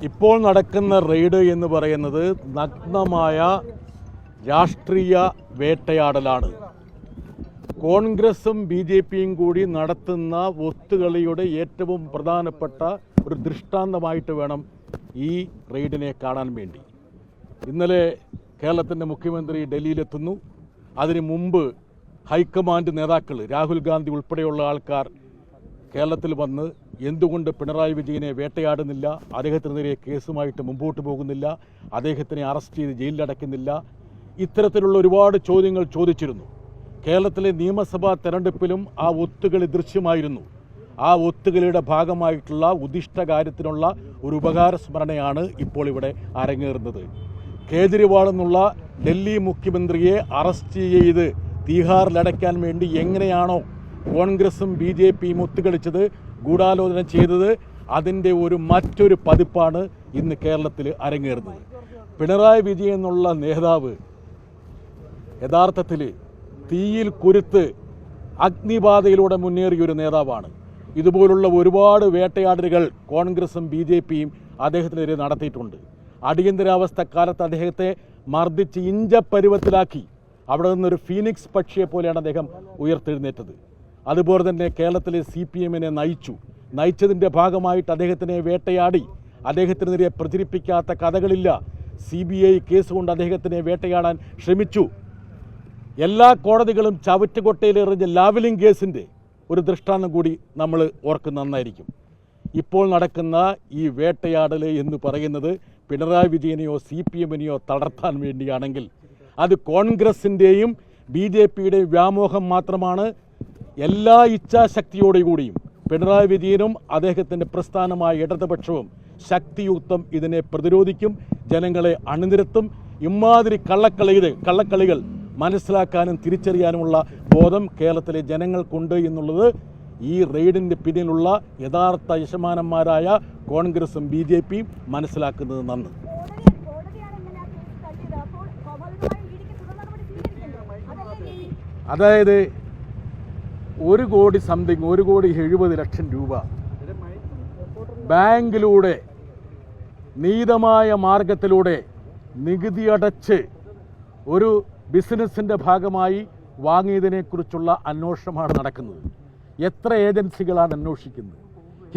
ഇപ്പോൾ നടക്കുന്ന റെയ്ഡ് എന്ന് പറയുന്നത് നഗ്നമായ രാഷ്ട്രീയ വേട്ടയാടലാണ്. കോൺഗ്രസും BJPയും കൂടി നടത്തുന്ന ഒത്തുകളിയുടെ ഏറ്റവും പ്രധാനപ്പെട്ട ഒരു ദൃഷ്ടാന്തമായിട്ട് വേണം ഈ റെയ്ഡിനെ കാണാൻ വേണ്ടി. ഇന്നലെ കേരളത്തിൻ്റെ മുഖ്യമന്ത്രി ഡൽഹിയിലെത്തുന്നു. അതിനു മുമ്പ് ഹൈക്കമാൻഡ് നേതാക്കൾ രാഹുൽ ഗാന്ധി ഉൾപ്പെടെയുള്ള ആൾക്കാർ കേരളത്തിൽ വന്ന് എന്തുകൊണ്ട് പിണറായി വിജയനെ വേട്ടയാടുന്നില്ല, അദ്ദേഹത്തിനെതിരെ കേസുമായിട്ട് മുമ്പോട്ട് പോകുന്നില്ല, അദ്ദേഹത്തിനെ അറസ്റ്റ് ചെയ്ത് ജയിലിലടയ്ക്കുന്നില്ല, ഇത്തരത്തിലുള്ള ഒരുപാട് ചോദ്യങ്ങൾ ചോദിച്ചിരുന്നു. കേരളത്തിലെ നിയമസഭാ തെരഞ്ഞെടുപ്പിലും ആ ഒത്തുകളി ദൃശ്യമായിരുന്നു. ആ ഒത്തുകളിയുടെ ഭാഗമായിട്ടുള്ള ഉദ്ദിഷ്ട കാര്യത്തിനുള്ള ഒരു ഉപകാര സ്മരണയാണ് ഇപ്പോൾ ഇവിടെ അരങ്ങേറുന്നത്. കേജ്രിവാൾ എന്നുള്ള ഡൽഹി മുഖ്യമന്ത്രിയെ അറസ്റ്റ് ചെയ്ത് തീഹാറിലടയ്ക്കാൻ വേണ്ടി എങ്ങനെയാണോ കോൺഗ്രസും BJPയും ഒത്തുകളിച്ചത്, ഗൂഢാലോചന ചെയ്തത്, അതിൻ്റെ മറ്റൊരു പതിപ്പാണ് ഇന്ന് കേരളത്തിൽ അരങ്ങേറുന്നത്. പിണറായി വിജയൻ എന്നുള്ള നേതാവ് യഥാർത്ഥത്തിൽ തീയിൽ കുരുത്ത് അഗ്നിബാധയിലൂടെ മുന്നേറിയൊരു നേതാവാണ്. ഇതുപോലുള്ള ഒരുപാട് വേട്ടയാടലുകൾ കോൺഗ്രസും BJPയും അദ്ദേഹത്തിനെതിരെ നടത്തിയിട്ടുണ്ട്. അടിയന്തരാവസ്ഥ കാലത്ത് അദ്ദേഹത്തെ മർദ്ദിച്ച് ഇഞ്ചപ്പരുവത്തിലാക്കി അവിടെ നിന്നൊരു ഫീനിക്സ് പക്ഷിയെ പോലെയാണ് അദ്ദേഹം ഉയർത്തെഴുന്നേറ്റത്. അതുപോലെ തന്നെ കേരളത്തിലെ CPMനെ നയിച്ചതിൻ്റെ ഭാഗമായിട്ട് അദ്ദേഹത്തിനെ വേട്ടയാടി. അദ്ദേഹത്തിനെതിരെ പ്രചരിപ്പിക്കാത്ത കഥകളില്ല. CBI കേസ് കൊണ്ട് അദ്ദേഹത്തിനെ വേട്ടയാടാൻ ശ്രമിച്ചു. എല്ലാ കോടതികളും ചവറ്റുകൊട്ടയിലെറിഞ്ഞ ലാവലിംഗ് കേസിൻ്റെ ഒരു ദൃഷ്ടാന്തം കൂടി നമ്മൾ ഓർക്കുന്ന നന്നായിരിക്കും. ഇപ്പോൾ നടക്കുന്ന ഈ വേട്ടയാടൽ എന്ന് പറയുന്നത് പിണറായി വിജയനെയോ CPMനെയോ തളർത്താൻ വേണ്ടിയാണെങ്കിൽ അത് കോൺഗ്രസിൻ്റെയും BJPയുടെയും വ്യാമോഹം മാത്രമാണ്. എല്ലാ ഇച്ഛാശക്തിയോടുകൂടിയും പിണറായി വിജയനും അദ്ദേഹത്തിൻ്റെ പ്രസ്ഥാനമായ ഇടതുപക്ഷവും ശക്തിയുക്തം ഇതിനെ പ്രതിരോധിക്കും, ജനങ്ങളെ അണിനിരത്തും. ഇമാതിരി കള്ളക്കളികൾ മനസ്സിലാക്കാനും തിരിച്ചറിയാനുമുള്ള ബോധം കേരളത്തിലെ ജനങ്ങൾക്കുണ്ട് എന്നുള്ളത് ഈ റെയ്ഡിൻ്റെ പിന്നിലുള്ള യഥാർത്ഥ യജമാനന്മാരായ കോൺഗ്രസും BJPയും മനസ്സിലാക്കുന്നത് നന്ന്. അതായത് 1,70,00,000 രൂപ ബാങ്കിലൂടെ നീതമായ മാർഗത്തിലൂടെ നികുതി അടച്ച് ഒരു ബിസിനസ്സിൻ്റെ ഭാഗമായി വാങ്ങിയതിനെക്കുറിച്ചുള്ള അന്വേഷണമാണ് നടക്കുന്നത്. എത്ര ഏജൻസികളാണ് അന്വേഷിക്കുന്നത്?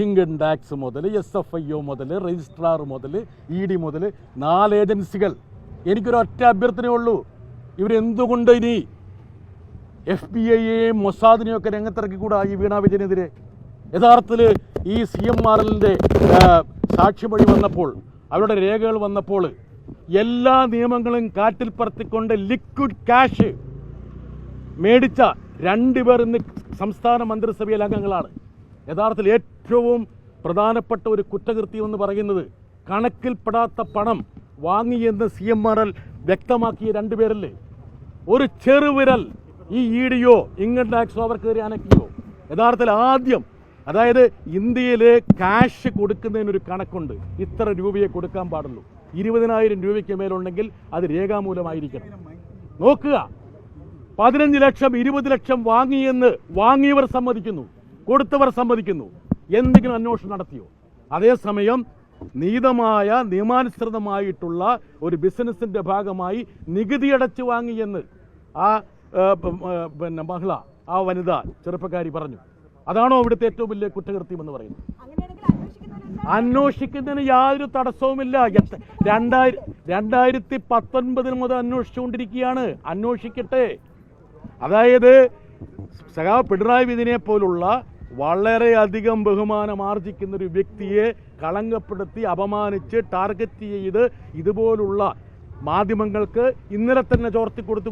ഇൻകം ടാക്സ് മുതൽ SFIO മുതൽ രജിസ്ട്രാർ മുതൽ ED മുതൽ 4 ഏജൻസികൾ. എനിക്കൊരൊറ്റ അഭ്യർത്ഥനയുള്ളൂ, ഇവരെന്തുകൊണ്ട് ഇനി FBI-യെയും മൊസാദിനെയും ഒക്കെ രംഗത്തിറക്കിക്കൂടാ ഈ വീണ വിജയനെതിരെ? യഥാർത്ഥത്തിൽ ഈ CMRLൻ്റെ സാക്ഷിമൊഴി വന്നപ്പോൾ, അവരുടെ രേഖകൾ വന്നപ്പോൾ എല്ലാ നിയമങ്ങളും കാറ്റിൽ പറത്തിക്കൊണ്ട് ലിക്വിഡ് ക്യാഷ് മേടിച്ച 2 പേർ ഇന്ന് സംസ്ഥാന മന്ത്രിസഭയിൽ അംഗങ്ങളാണ്. യഥാർത്ഥത്തിൽ ഏറ്റവും പ്രധാനപ്പെട്ട ഒരു കുറ്റകൃത്യം എന്ന് പറയുന്നത് കണക്കിൽപ്പെടാത്ത പണം വാങ്ങിയെന്ന് CMRL വ്യക്തമാക്കിയ 2 പേരല്ലേ? ഒരു ചെറുവിരൽ ഈ EDയോ ഇൻകം ടാക്സോ അവർക്കെതിരെ അനക്കിയോ? യഥാർത്ഥത്തിൽ ആദ്യം, അതായത് ഇന്ത്യയിൽ ക്യാഷ് കൊടുക്കുന്നതിനൊരു കണക്കുണ്ട്. ഇത്ര രൂപയെ കൊടുക്കാൻ പാടുള്ളൂ. 20,000 രൂപയ്ക്ക് മേലുണ്ടെങ്കിൽ അത് രേഖാമൂലമായിരിക്കണം. നോക്കുക, 15 ലക്ഷം 20 ലക്ഷം വാങ്ങിയെന്ന് വാങ്ങിയവർ സമ്മതിക്കുന്നു, കൊടുത്തവർ സമ്മതിക്കുന്നു. എന്തെങ്കിലും അന്വേഷണം നടത്തിയോ? അതേസമയം നീതമായ നിയമാനുസൃതമായിട്ടുള്ള ഒരു ബിസിനസ്സിൻ്റെ ഭാഗമായി നികുതി അടച്ചു വാങ്ങിയെന്ന് ആ മഹിള, ആ വനിതാ ചെറുപ്പക്കാരി പറഞ്ഞു. അതാണോ ഇവിടുത്തെ ഏറ്റവും വലിയ കുറ്റകൃത്യം എന്ന് പറയുന്നത്? അന്വേഷിക്കുന്നതിന് യാതൊരു തടസ്സവുമില്ല. 2019 മുതൽ അന്വേഷിച്ചുകൊണ്ടിരിക്കുകയാണ്. അന്വേഷിക്കട്ടെ. അതായത് സഖാവ് പിണറായി വിജയനെ പോലുള്ള വളരെയധികം ബഹുമാനം ആർജിക്കുന്ന ഒരു വ്യക്തിയെ കളങ്കപ്പെടുത്തി അപമാനിച്ച് ടാർഗറ്റ് ചെയ്ത് ഇതുപോലുള്ള മാധ്യമങ്ങൾക്ക് ഇന്നലെ തന്നെ ചോർത്തി കൊടുത്ത്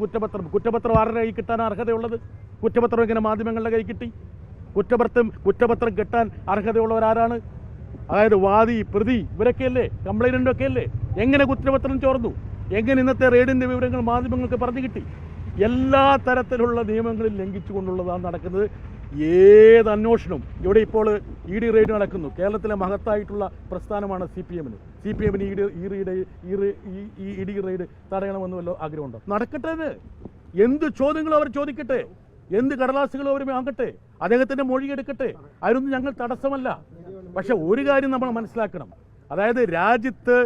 കുറ്റപത്രം ആരുടെ കൈ കിട്ടാൻ അർഹതയുള്ളത്? കുറ്റപത്രം എങ്ങനെ മാധ്യമങ്ങളുടെ കൈ കിട്ടി? കുറ്റപത്രം കിട്ടാൻ അർഹതയുള്ളവരാരാണ്? അതായത് വാദി, പ്രതി, ഇവരൊക്കെയല്ലേ? കംപ്ലൈനൻ്റൊക്കെ അല്ലേ? എങ്ങനെ കുറ്റപത്രം ചോർന്നു? എങ്ങനെ ഇന്നത്തെ റെയ്ഡിൻ്റെ വിവരങ്ങൾ മാധ്യമങ്ങൾക്ക് പറഞ്ഞു കിട്ടി? എല്ലാ തരത്തിലുള്ള നിയമങ്ങളിൽ ലംഘിച്ചുകൊണ്ടുള്ളതാണ് നടക്കുന്നത്. ഏത് അന്വേഷണവും ഇവിടെ ഇപ്പോൾ ED റെയ്ഡ് നടക്കുന്നു. കേരളത്തിലെ മഹത്തായിട്ടുള്ള പ്രസ്ഥാനമാണ് CPMന് ED റെയ്ഡ് തടയണമെന്ന് വല്ല ആഗ്രഹമുണ്ടോ? നടക്കട്ടെ. എന്ത് ചോദ്യങ്ങളും അവർ ചോദിക്കട്ടെ, എന്ത് കടലാസുകളും അവർ ആകട്ടെ, അദ്ദേഹത്തിൻ്റെ മൊഴിയെടുക്കട്ടെ. അതിനൊന്നും ഞങ്ങൾ തടസ്സമല്ല. പക്ഷെ ഒരു കാര്യം നമ്മൾ മനസ്സിലാക്കണം, അതായത് രാജ്യത്ത്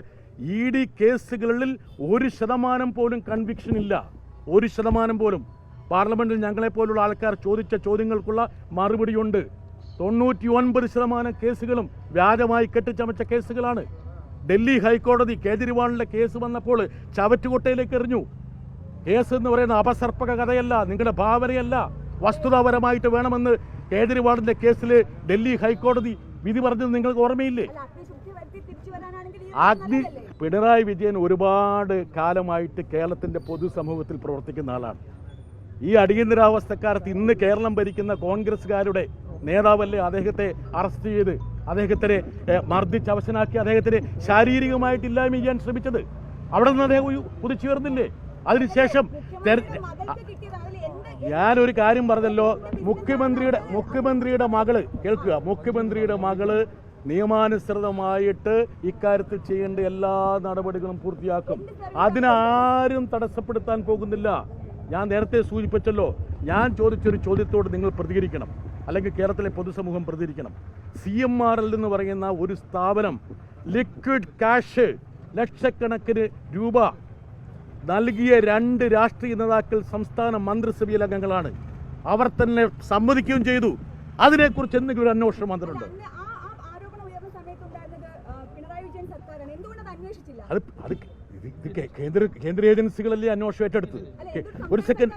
ED കേസുകളിൽ 1% പോലും കൺവിക്ഷൻ ഇല്ല. 1% പോലും. പാർലമെന്റിൽ ഞങ്ങളെപ്പോലുള്ള ആൾക്കാർ ചോദിച്ച ചോദ്യങ്ങൾക്കുള്ള മറുപടിയുണ്ട്. 99% കേസുകളും വ്യാജമായി കെട്ടിച്ചമച്ച കേസുകളാണ്. ഡൽഹി ഹൈക്കോടതി കേജ്രിവാളിൻ്റെ കേസ് വന്നപ്പോൾ ചവറ്റുകൊട്ടയിലേക്ക് എറിഞ്ഞു. കേസ് എന്ന് പറയുന്ന അപസർപ്പക കഥയല്ല, നിങ്ങളുടെ ഭാവനയല്ല, വസ്തുതാപരമായിട്ട് വേണമെന്ന് കേജ്രിവാളിൻ്റെ കേസിൽ ഡൽഹി ഹൈക്കോടതി വിധി പറഞ്ഞത് നിങ്ങൾക്ക് ഓർമ്മയില്ലേ? പിണറായി വിജയൻ ഒരുപാട് കാലമായിട്ട് കേരളത്തിൻ്റെ പൊതുസമൂഹത്തിൽ പ്രവർത്തിക്കുന്ന ആളാണ്. ഈ അടിയന്തരാവസ്ഥക്കാലത്ത് ഇന്ന് കേരളം ഭരിക്കുന്ന കോൺഗ്രസ്സുകാരുടെ നേതാവല്ലേ അദ്ദേഹത്തെ അറസ്റ്റ് ചെയ്ത് അദ്ദേഹത്തിനെ മർദ്ദിച്ച് അവശനാക്കി അദ്ദേഹത്തിന് ശാരീരികമായിട്ടില്ലായ്മ ചെയ്യാൻ ശ്രമിച്ചത്? അവിടെ നിന്ന് അദ്ദേഹം കുതിച്ചുയർന്നില്ലേ? അതിനുശേഷം ഞാനൊരു കാര്യം പറഞ്ഞല്ലോ, മുഖ്യമന്ത്രിയുടെ മകള് കേൾക്കുക, മുഖ്യമന്ത്രിയുടെ മകള് നിയമാനുസൃതമായിട്ട് ഇക്കാര്യത്തിൽ ചെയ്യേണ്ട എല്ലാ നടപടികളും പൂർത്തിയാക്കും. അതിനാരും തടസ്സപ്പെടുത്താൻ പോകുന്നില്ല. ഞാൻ നേരത്തെ സൂചിപ്പിച്ചല്ലോ, ഞാൻ ചോദിച്ചൊരു ചോദ്യത്തോട് നിങ്ങൾ പ്രതികരിക്കണം, അല്ലെങ്കിൽ കേരളത്തിലെ പൊതുസമൂഹം പ്രതികരിക്കണം. CMRL എന്ന് പറയുന്ന ഒരു സ്ഥാപനം ലിക്വിഡ് ക്യാഷ് ലക്ഷക്കണക്കിന് രൂപ നൽകിയ 2 രാഷ്ട്രീയ നേതാക്കൾ സംസ്ഥാന മന്ത്രിസഭയിൽ അംഗങ്ങളാണ്. അവർ തന്നെ സമ്മതിക്കുകയും ചെയ്തു. അതിനെക്കുറിച്ച് എന്തെങ്കിലും ഒരു അന്വേഷണം വന്നിട്ടുണ്ട്? അത് കേന്ദ്ര ഏജൻസികളല്ലേ അന്വേഷണം ഏറ്റെടുത്ത്? ഒരു സെക്കൻഡ്,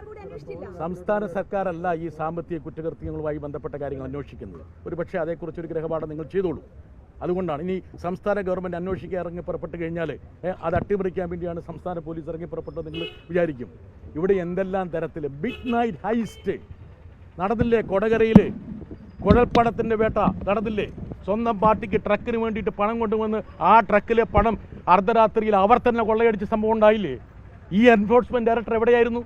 സംസ്ഥാന സർക്കാരല്ല ഈ സാമ്പത്തിക കുറ്റകൃത്യങ്ങളുമായി ബന്ധപ്പെട്ട കാര്യങ്ങൾ അന്വേഷിക്കുന്നത്. ഒരു പക്ഷേ അതേക്കുറിച്ചൊരു ഗ്രഹപാഠം നിങ്ങൾ ചെയ്തോളൂ. അതുകൊണ്ടാണ് ഇനി സംസ്ഥാന ഗവൺമെൻറ് അന്വേഷിക്കാൻ ഇറങ്ങി പുറപ്പെട്ട് കഴിഞ്ഞാൽ അത് അട്ടിമറിക്കാൻ വേണ്ടിയാണ് സംസ്ഥാന പോലീസ് ഇറങ്ങി പുറപ്പെട്ടത് നിങ്ങൾ വിചാരിക്കും. ഇവിടെ എന്തെല്ലാം തരത്തിൽ ബിഗ് നൈറ്റ് ഹൈസ്റ്റ് നടന്നില്ലേ? കൊടകരയിൽ കുഴൽപ്പണത്തിൻ്റെ വേട്ട നടന്നില്ലേ? സ്വന്തം പാർട്ടിക്ക് ട്രക്കിന് വേണ്ടിയിട്ട് പണം കൊണ്ടുവന്ന് ആ ട്രക്കിലെ പണം അർദ്ധരാത്രിയിൽ അവർ തന്നെ കൊള്ളയടിച്ച സംഭവം ഉണ്ടായില്ലേ? ഈ എൻഫോഴ്സ്മെൻറ്റ് ഡയറക്ടർ എവിടെയായിരുന്നു?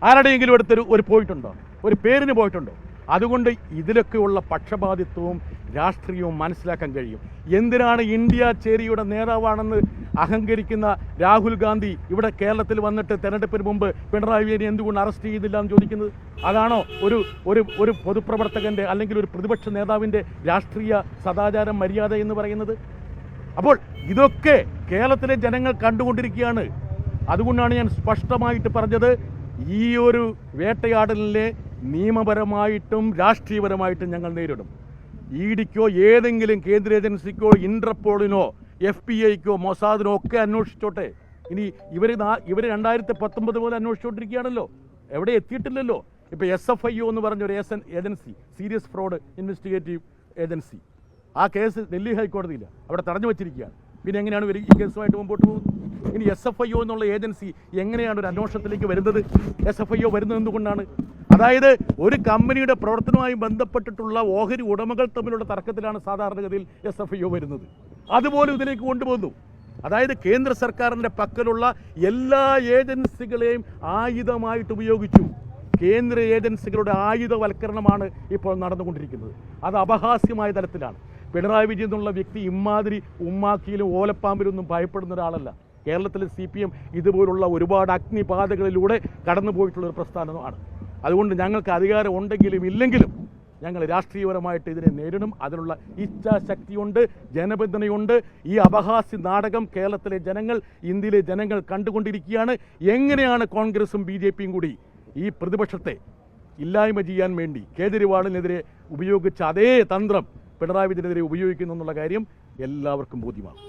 ആരുടെയെങ്കിലും ഒരു പോയിട്ടുണ്ടോ? ഒരു പേരിന് പോയിട്ടുണ്ടോ? അതുകൊണ്ട് ഇതിലൊക്കെയുള്ള പക്ഷപാതിത്വവും രാഷ്ട്രീയവും മനസ്സിലാക്കാൻ കഴിയും. എന്തിനാണ് ഇന്ത്യ ചേരിയുടെ നേതാവാണെന്ന് അഹങ്കരിക്കുന്ന രാഹുൽ ഗാന്ധി ഇവിടെ കേരളത്തിൽ വന്നിട്ട് തെരഞ്ഞെടുപ്പിന് മുമ്പ് പിണറായി വിജയനെ എന്തുകൊണ്ട് അറസ്റ്റ് ചെയ്തില്ല എന്ന് ചോദിക്കുന്നത്? അതാണോ ഒരു പൊതുപ്രവർത്തകൻ്റെ അല്ലെങ്കിൽ ഒരു പ്രതിപക്ഷ നേതാവിൻ്റെ രാഷ്ട്രീയ സദാചാരം, മര്യാദ എന്ന് പറയുന്നത്? അപ്പോൾ ഇതൊക്കെ കേരളത്തിലെ ജനങ്ങൾ കണ്ടുകൊണ്ടിരിക്കുകയാണ്. അതുകൊണ്ടാണ് ഞാൻ സ്പഷ്ടമായിട്ട് പറഞ്ഞത്, ഈ ഒരു വേട്ടയാടലിനെ നിയമപരമായിട്ടും രാഷ്ട്രീയപരമായിട്ടും ഞങ്ങൾ നേരിടും. EDക്കോ ഏതെങ്കിലും കേന്ദ്ര ഏജൻസിക്കോ ഇന്റർപോളിനോ FBI ക്കോ മൊസാദിനോ ഒക്കെ അന്വേഷിച്ചോട്ടെ. ഇനി ഇവർ 2019 മുതൽ അന്വേഷിച്ചുകൊണ്ടിരിക്കുകയാണല്ലോ, എവിടെ എത്തിയിട്ടില്ലല്ലോ. ഇപ്പോൾ SFIO എന്ന് പറഞ്ഞൊരു agency, serious fraud investigative agency, ആ കേസ് ഡൽഹി ഹൈക്കോടതിയില്ല, അവിടെ തടഞ്ഞു വച്ചിരിക്കുകയാണ്. പിന്നെ എങ്ങനെയാണ് ഇവർ ഈ കേസുമായിട്ട് മുമ്പോട്ട് പോകുന്നത്? ഇനി SFIO എന്നുള്ള ഏജൻസി എങ്ങനെയാണ് ഒരു അന്വേഷണത്തിലേക്ക് വരുന്നത്? SFIO വരുന്നത് എന്തുകൊണ്ടാണ്? അതായത് ഒരു കമ്പനിയുടെ പ്രവർത്തനവുമായി ബന്ധപ്പെട്ടിട്ടുള്ള ഓഹരി ഉടമകൾ തമ്മിലുള്ള തർക്കത്തിലാണ് സാധാരണഗതിയിൽ SFIO വരുന്നത്. അതുപോലെ ഇതിലേക്ക് കൊണ്ടുപോകുന്നു. അതായത് കേന്ദ്ര സർക്കാരിൻ്റെ പക്കലുള്ള എല്ലാ ഏജൻസികളെയും ആയുധമായിട്ട് ഉപയോഗിച്ചു. കേന്ദ്ര ഏജൻസികളുടെ ആയുധവൽക്കരണമാണ് ഇപ്പോൾ നടന്നുകൊണ്ടിരിക്കുന്നത്. അത് അപഹാസ്യമായ തലത്തിലാണ്. പിണറായി വിജയൻ എന്നുള്ള വ്യക്തി ഇമാതിരി ഉമ്മാക്കിയിലും ഓലപ്പാമ്പിലൊന്നും ഭയപ്പെടുന്ന ഒരാളല്ല. കേരളത്തിലെ CPM ഇതുപോലുള്ള ഒരുപാട് അഗ്നിപാതകളിലൂടെ കടന്നുപോയിട്ടുള്ളൊരു പ്രസ്ഥാനമാണ്. അതുകൊണ്ട് ഞങ്ങൾക്ക് അധികാരം ഉണ്ടെങ്കിലും ഇല്ലെങ്കിലും ഞങ്ങൾ രാഷ്ട്രീയപരമായിട്ട് ഇതിനെ നേരിടും. അതിനുള്ള ഇച്ഛാശക്തിയുണ്ട്, ജനപിന്തുണയുണ്ട്. ഈ അപഹാസ്യ നാടകം കേരളത്തിലെ ജനങ്ങൾ, ഇന്ത്യയിലെ ജനങ്ങൾ കണ്ടുകൊണ്ടിരിക്കുകയാണ്. എങ്ങനെയാണ് കോൺഗ്രസും BJPയും കൂടി ഈ പ്രതിപക്ഷത്തെ ഇല്ലായ്മ ചെയ്യാൻ വേണ്ടി കേജ്രിവാളിനെതിരെ ഉപയോഗിച്ച അതേ തന്ത്രം പിണറായി വിജയനെതിരെ ഉപയോഗിക്കുന്നു എന്നുള്ള കാര്യം എല്ലാവർക്കും ബോധ്യമാകും.